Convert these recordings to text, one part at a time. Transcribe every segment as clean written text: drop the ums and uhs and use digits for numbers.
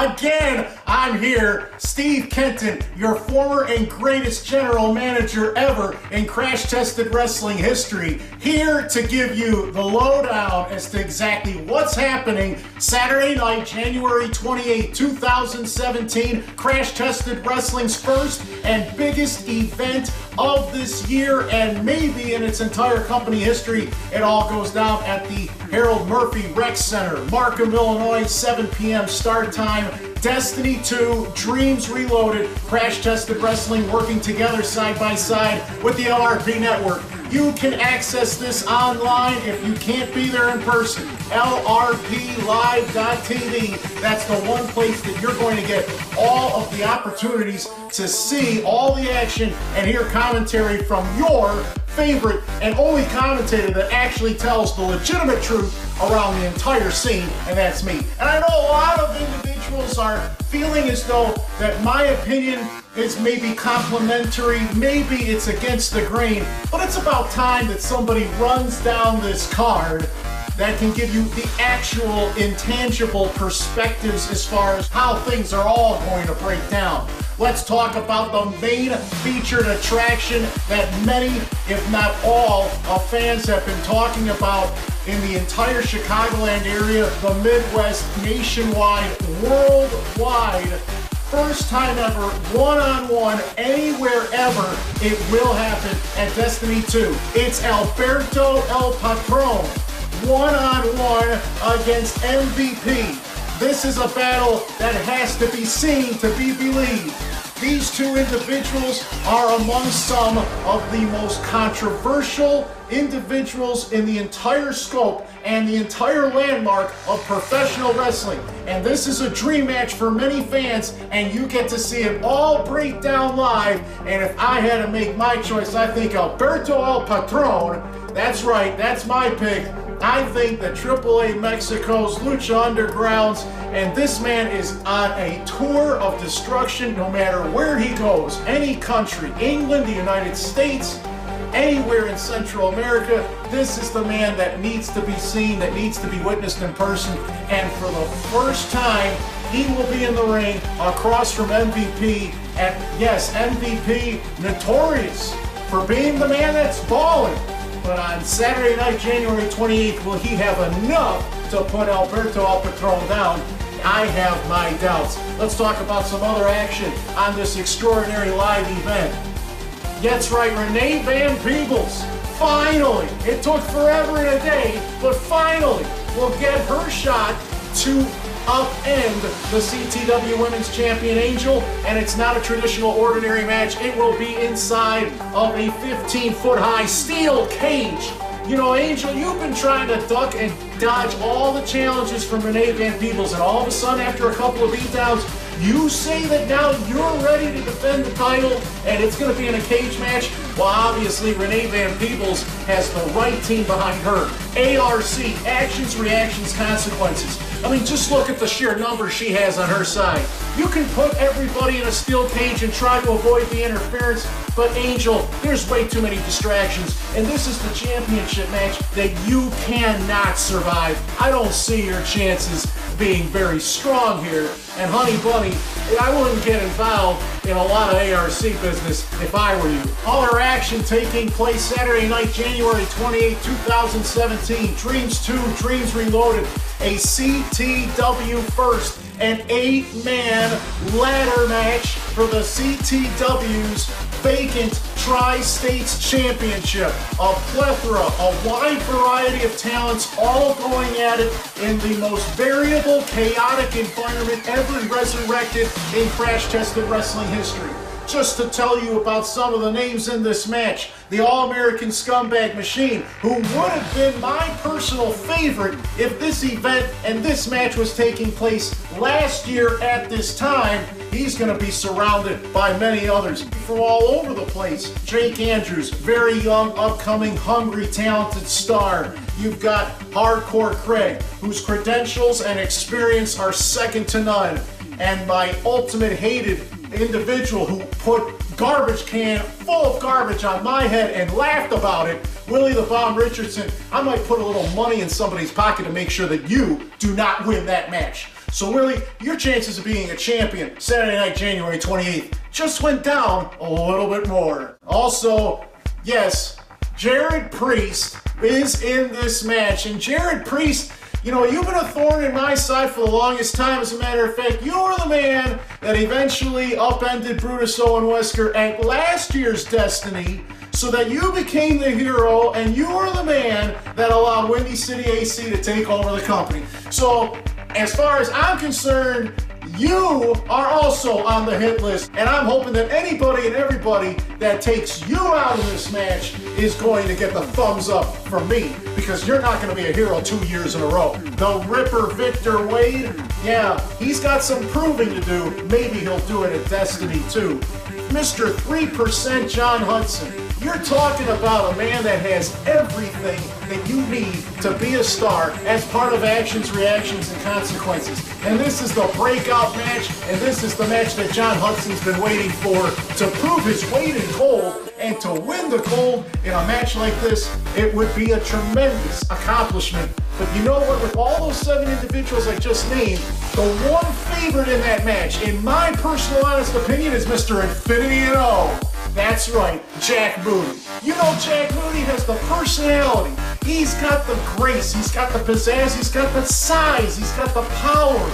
Again, I'm here, Steve Kenton, your former and greatest general manager ever in crash-tested wrestling history, here to give you the lowdown as to exactly what's happening Saturday night, January 28, 2017, crash-tested wrestling's first and biggest event of this year, and maybe in its entire company history. It all goes down at the Harold Murphy Rec Center, Markham, Illinois, 7 p.m. start time. Destiny 2, Dreams Reloaded, crash-tested wrestling working together side by side with the LRP network. You can access this online if you can't be there in person. LRPlive.tv. That's the one place that you're going to get all of the opportunities to see all the action and hear commentary from your favorite and only commentator that actually tells the legitimate truth around the entire scene, and that's me. And I know a lot of individuals are feeling as though that my opinion is maybe complimentary, maybe it's against the grain, but it's about time that somebody runs down this card that can give you the actual intangible perspectives as far as how things are all going to break down. Let's talk about the main featured attraction that many, if not all, of fans have been talking about in the entire Chicagoland area, the Midwest, nationwide, worldwide. First time ever, one-on-one, anywhere ever, it will happen at Destiny 2. It's Alberto El Patron, one-on-one against MVP. This is a battle that has to be seen to be believed. These two individuals are among some of the most controversial individuals in the entire scope and the entire landmark of professional wrestling. And this is a dream match for many fans, and you get to see it all break down live. And if I had to make my choice, I think Alberto El Patron, that's right, that's my pick. I think that AAA Mexico's Lucha Undergrounds, and this man is on a tour of destruction no matter where he goes. Any country, England, the United States, anywhere in Central America, this is the man that needs to be seen, that needs to be witnessed in person. And for the first time, he will be in the ring across from MVP. And yes, MVP, notorious for being the man that's balling. But on Saturday night, January 28th, will he have enough to put Alberto El Patron down? I have my doubts. Let's talk about some other action on this extraordinary live event. That's right, Renee Van Peebles, finally, it took forever and a day, but finally will get her shot to upend the CTW Women's Champion Angel, and it's not a traditional ordinary match. It will be inside of a 15-foot high steel cage. You know, Angel, you've been trying to duck and dodge all the challenges from Renee Van Peebles, and all of a sudden, after a couple of beatdowns, you say that now you're ready to defend the title, and it's going to be in a cage match? Well, obviously, Renee Van Peebles has the right team behind her. ARC, Actions, Reactions, Consequences. I mean, just look at the sheer numbers she has on her side. You can put everybody in a steel cage and try to avoid the interference, but Angel, there's way too many distractions, and this is the championship match that you cannot survive. I don't see your chances being very strong here, and Honey Bunny, I wouldn't get involved in a lot of ARC business if I were you. Other action taking place Saturday night, January 28, 2017. Dreams 2, Dreams Reloaded, a CTW first, an 8-man ladder match for the CTW's Vacant Tri-States Championship. A plethora, a wide variety of talents all going at it in the most variable, chaotic environment ever resurrected in crash-tested wrestling history. Just to tell you about some of the names in this match, the All-American Scumbag Machine, who would have been my personal favorite if this event and this match was taking place last year at this time. He's going to be surrounded by many others from all over the place. Jake Andrews, very young, upcoming, hungry, talented star. You've got Hardcore Craig, whose credentials and experience are second to none. And my ultimate hated individual who put garbage can full of garbage on my head and laughed about it, Willie the Bomb Richardson. I might put a little money in somebody's pocket to make sure that you do not win that match. So Willie, your chances of being a champion Saturday night, January 28th, just went down a little bit more. Also, yes, Jarod Priest is in this match, and Jarod Priest, you know, you've been a thorn in my side for the longest time. As a matter of fact, you were the man that eventually upended Brutus Owen Wesker at last year's Destiny, so that you became the hero, and you were the man that allowed Windy City AC to take over the company. So, as far as I'm concerned, you are also on the hit list, and I'm hoping that anybody and everybody that takes you out of this match is going to get the thumbs up from me, because you're not going to be a hero 2 years in a row. The Ripper Victor Wade, yeah, he's got some proving to do. Maybe he'll do it at Destiny too. Mr. 3% John Hudson, you're talking about a man that has everything that you need to be a star as part of Actions, Reactions, and Consequences. And this is the breakout match, and this is the match that John Hudson's been waiting for to prove his weight in gold. And to win the gold in a match like this, it would be a tremendous accomplishment. But you know what? With all those 7 individuals I just named, the one favorite in that match, in my personal honest opinion, is Mr. Infinity and O. That's right, Jack Moody. You know Jack Moody has the personality. He's got the grace, he's got the pizzazz, he's got the size, he's got the power.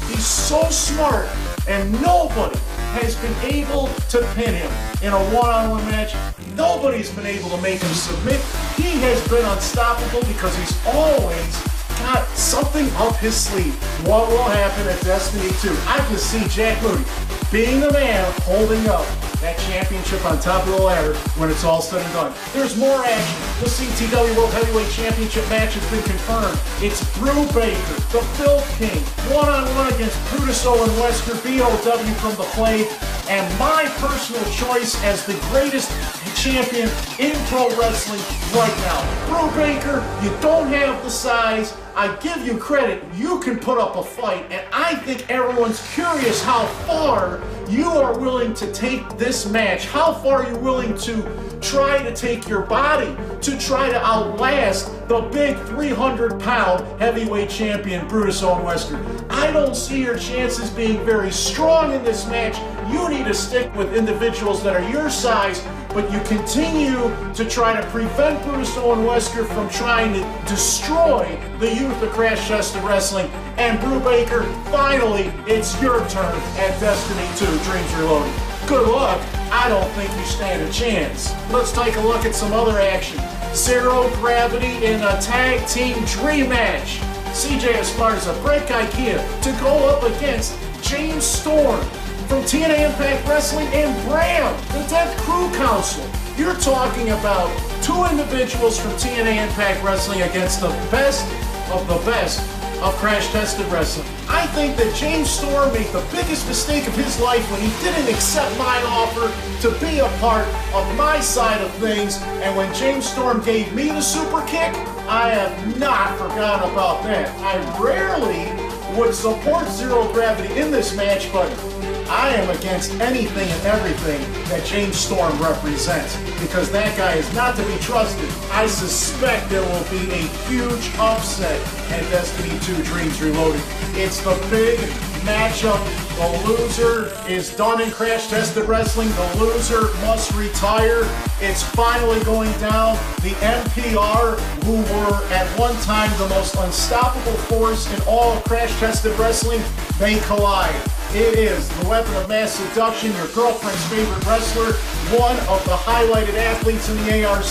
He's so smart, and nobody has been able to pin him in a one-on-one match. Nobody's been able to make him submit. He has been unstoppable because he's always got something up his sleeve. What will happen at Destiny 2? I can see Jack Moody being the man holding up that championship on top of the ladder when it's all said and done. There's more action. The CTW World Heavyweight Championship match has been confirmed. It's Brubaker, the Filth King, one-on-one against Brutus Owen Wesker, BOW from the Play, and my personal choice as the greatest champion in pro wrestling right now. Brubaker, you don't have the size. I give you credit, you can put up a fight, and I think everyone's curious how far you are willing to take this match, how far you're willing to try to take your body to try to outlast the big 300-pound heavyweight champion, Brutus Owen Wesker. I don't see your chances being very strong in this match. You need to stick with individuals that are your size, but you continue to try to prevent Brutus Owen Wesker from trying to destroy the youth of Crash Tested Wrestling. And Brubaker, finally, it's your turn at Destiny 2 Dreams Reloaded. Good luck. I don't think you stand a chance. Let's take a look at some other action. Zero Gravity in a tag team dream match. CJ Esparza, Break IKEA to go up against James Storm from TNA Impact Wrestling and Bram, the Death Crew Council. You're talking about two individuals from TNA Impact Wrestling against the best of Crash Tested Wrestling. I think that James Storm made the biggest mistake of his life when he didn't accept my offer to be a part of my side of things, and when James Storm gave me the super kick, I have not forgotten about that. I rarely would support Zero Gravity in this match, but I am against anything and everything that James Storm represents, because that guy is not to be trusted. I suspect there will be a huge upset at Destiny 2 Dreams Reloaded. It's the big matchup. The loser is done in Crash Tested Wrestling. The loser must retire. It's finally going down. The MPR, who were at one time the most unstoppable force in all of Crash Tested Wrestling, they collide. It is the weapon of mass seduction, your girlfriend's favorite wrestler, one of the highlighted athletes in the ARC,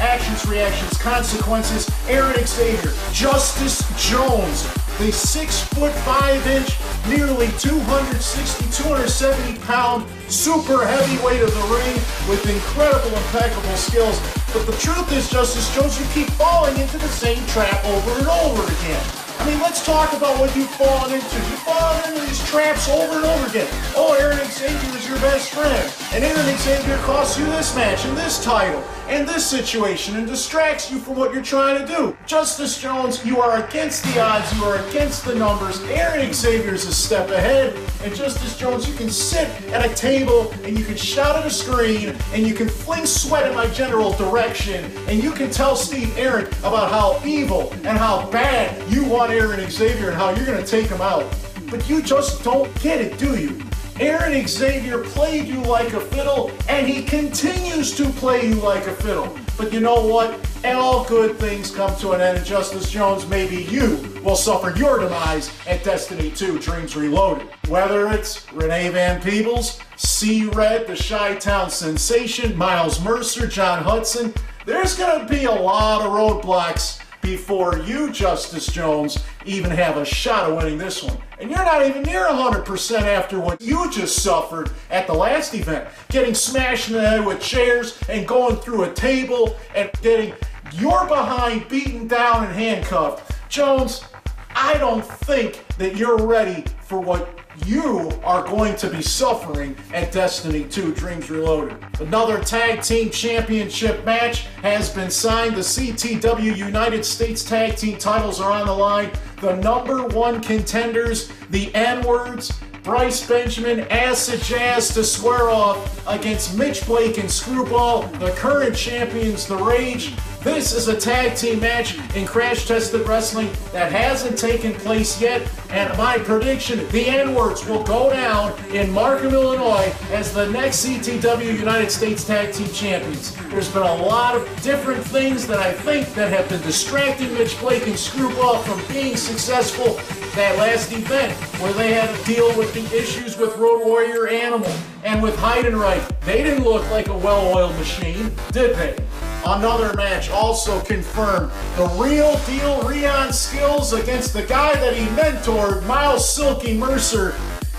Actions, Reactions, Consequences, Aaron Xavier, Justice Jones, the 6'5", nearly 260, 270-pound super heavyweight of the ring with incredible, impeccable skills. But the truth is, Justice Jones, you keep falling into the same trap over and over again. I mean, let's talk about what you've fallen into. You've fallen into these traps over and over again. Oh, Aaron Xavier is your best friend. And Aaron Xavier costs you this match and this title and this situation and distracts you from what you're trying to do. Justice Jones, you are against the odds. You are against the numbers. Aaron Xavier's a step ahead. And Justice Jones, you can sit at a table and you can shout at a screen and you can fling sweat in my general direction and you can tell Steve Aaron about how evil and how bad you want Aaron Xavier and how you're going to take him out. but you just don't get it, do you? Aaron Xavier played you like a fiddle, and he continues to play you like a fiddle. But you know what? All good things come to an end, and Justice Jones, maybe you will suffer your demise at Destiny 2 Dreams Reloaded. Whether it's Renee Van Peebles, C-Red, the Chi-Town Sensation, Myles Mercer, John Hudson, there's going to be a lot of roadblocks before you, Justice Jones, even have a shot of winning this one. And you're not even near 100% after what you just suffered at the last event. Getting smashed in the head with chairs and going through a table and getting your behind beaten down and handcuffed. Jones, I don't think that you're ready for what you are going to be suffering at Destiny 2 Dreams Reloaded. Another Tag Team Championship match has been signed. The CTW United States Tag Team titles are on the line. The #1 contenders, the N-words, Bryce Benjamin, Acid Jazz to square off against Mitch Blake and Skrubaul, the current champions, The Rage. This is a tag team match in Crash Tested Wrestling that hasn't taken place yet, and my prediction, the N-words will go down in Markham, Illinois as the next CTW United States Tag Team Champions. There's been a lot of different things that I think that have been distracting Mitch Blake and Skrubaul from being successful that last event where they had to deal with the issues with Road Warrior Animal and with Heidenreich. They didn't look like a well-oiled machine, did they? Another match also confirmed. The real deal Rion Skillz against the guy that he mentored, Myles Silky Mercer.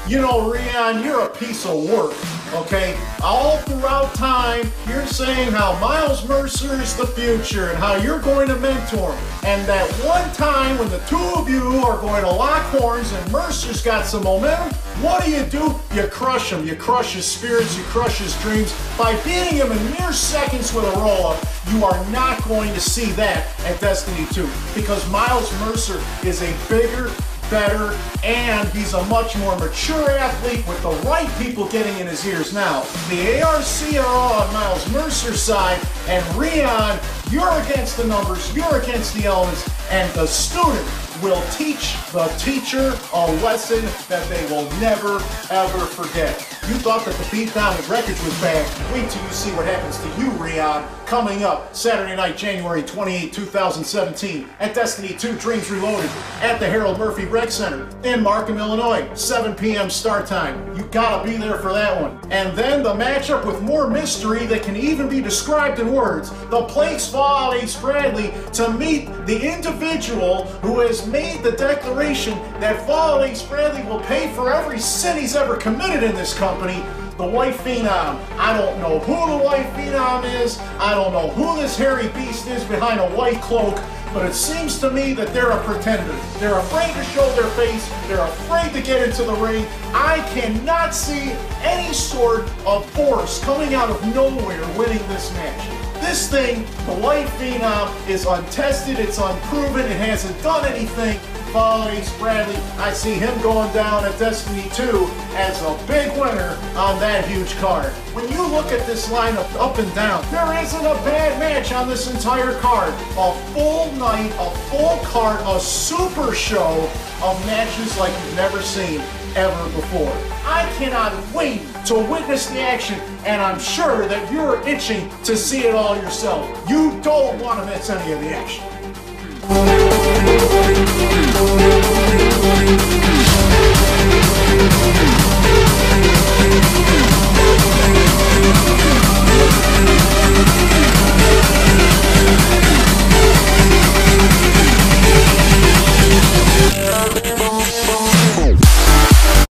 You know, Rion, you're a piece of work, okay? All throughout time, you're saying how Myles Mercer is the future and how you're going to mentor him. And that one time when the two of you are going to lock horns and Mercer's got some momentum, what do? You crush him. You crush his spirits. You crush his dreams. By beating him in mere seconds with a roll-up, you are not going to see that at Destiny 2 because Myles Mercer is a bigger, better, and he's a much more mature athlete with the right people getting in his ears now. The ARC are all on Myles Mercer's side, and Rion, you're against the numbers, you're against the elements, and the student will teach the teacher a lesson that they will never, ever forget. You thought that the beatdown with Wreckage was bad. Wait till you see what happens to you, Rion, coming up Saturday night, January 28, 2017 at Destiny 2 Dreams Reloaded at the Harold Murphy Rec Center in Markham, Illinois, 7 p.m. start time. You gotta be there for that one. And then the matchup with more mystery that can even be described in words. The Plague's Fallout Ace Bradley to meet the individual who has made the declaration that Fallout Ace Bradley will pay for every sin he's ever committed in this company. The White Phenom. I don't know who the White Phenom is. I don't know who this hairy beast is behind a white cloak, but it seems to me that they're a pretender. They're afraid to show their face. They're afraid to get into the ring. I cannot see any sort of force coming out of nowhere winning this match. This thing, the White Phenom, is untested, it's unproven, it hasn't done anything. Fallout Ace Bradley, I see him going down at Destiny 2 as a big winner on that huge card. When you look at this lineup up and down, there isn't a bad match on this entire card. A full night, a full card, a super show of matches like you've never seen ever before. I cannot wait to witness the action, and I'm sure that you're itching to see it all yourself. You don't want to miss any of the action.